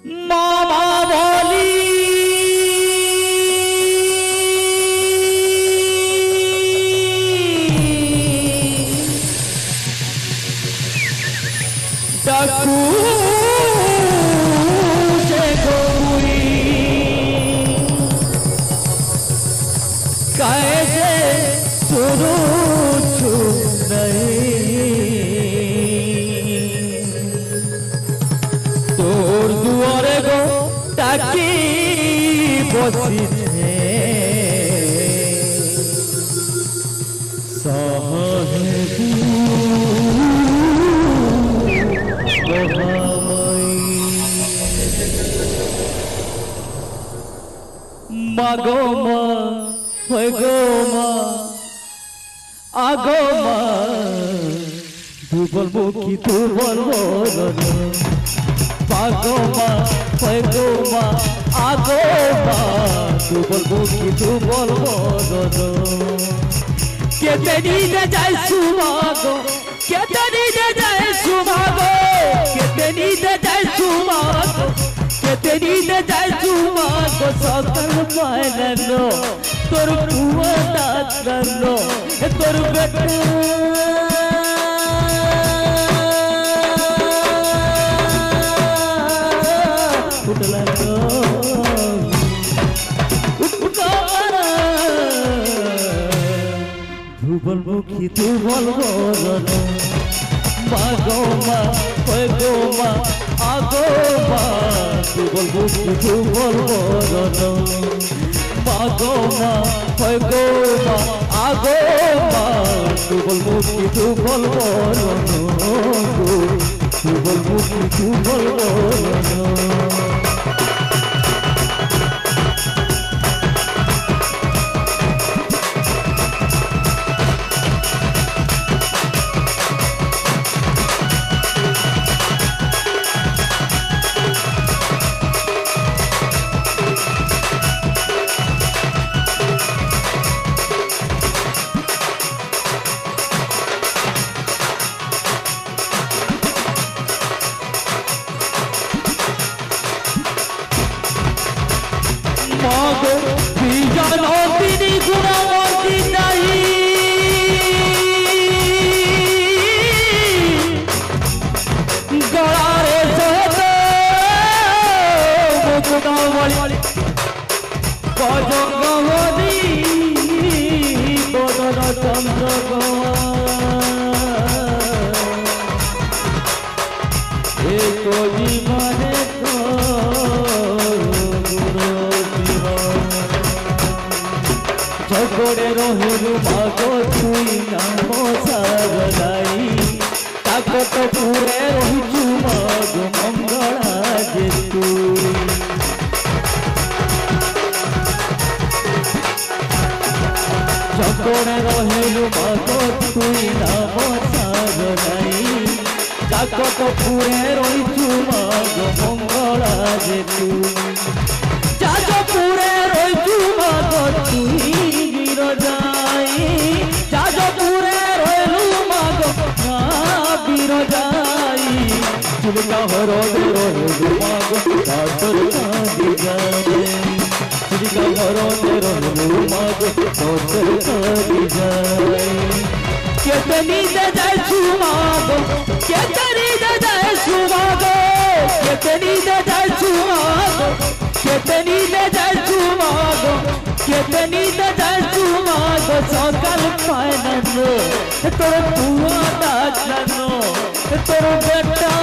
মামা বলি ডাকু সে গৌরী কায়দে শুরু তোর দুয়ারে গো ডাকি বসিছে সহজে মাগো মা হয় গো মা আগো মা দুর্বল মুখী দুর্বল বদন পাগো মা হয় গো মা আগো মা দুর্বল মুখী দুর্বল বদন কেতে নিতে যায় সুভাগো কেতে নিতে যায় সুভাগো কেতে নিতে যায় সুভাগো কেতে নিতে যায় সুভাগো সকাল পায়নো তোর পুয়া ডাকলো তোর বেটা উঠলানো দুর্বল মুখী দুর্বল বদন মাগো মা হয় গো মা আগো মা দুর্বল মুখী দুর্বল বদন মাগো মা হয় গো মা আগো মা দুর্বল মুখী দুর্বল বদন দুর্বল মুখী দুর্বল বদন মাগো বিজনতিনী গুণবতী নাই গড়ারে সহজ মুকুটমণি গজঙ্গমণি বদন চন্দ্র এক জীবনে ঝগড়ে রহিলু মাগো তুই নাম সারলাই তাকে তো পুরে রহিছু মাগো মঙ্গলা যে তুই ঝগড়ে রহিলু মাগো তুই নাম সারলাই তাকে তো পুরে রহিছু মাগো মঙ্গলা যে তুই যাজপুরে রহিছু মাগো তুই যাই যাজপুরে রইলু মাগো বীর যাই চিলিকা হরদে রইলু মাগো দাদর কাঁদি যায় চিলিকা হরদে রইলু মাগো দাদর কাঁদি যায় কেতে নিতে যায় সুমাগো কেতে নিতে যায় সুমাগো কেতে নিতে যায় সুমাগো কেতে নিতে যায় সুমাগো কেতে নিতে যায় সুমাগো সকাল পায়নো তোর পুয়া ডাকলো তোর বেটা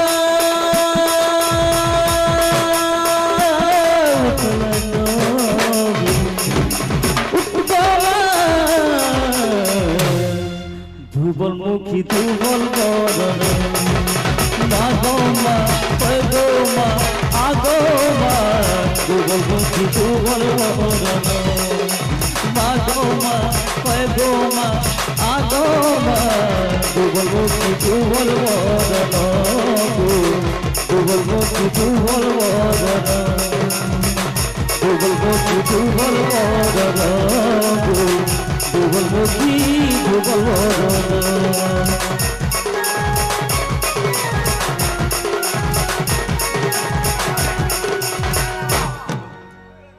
দুর্বল মুখী দুর্বল বদন মাগো মা হয় গো মা আগো মা দুর্বল মুখী দুর্বল বদন মাগো মা হয় গো মা আগো মা দুর্বল মুখী দুর্বল বদন দুর্বল মুখী দুর্বল বদন দুর্বল মুখী দুর্বল বদন দুর্বল মুখী দুর্বল বদন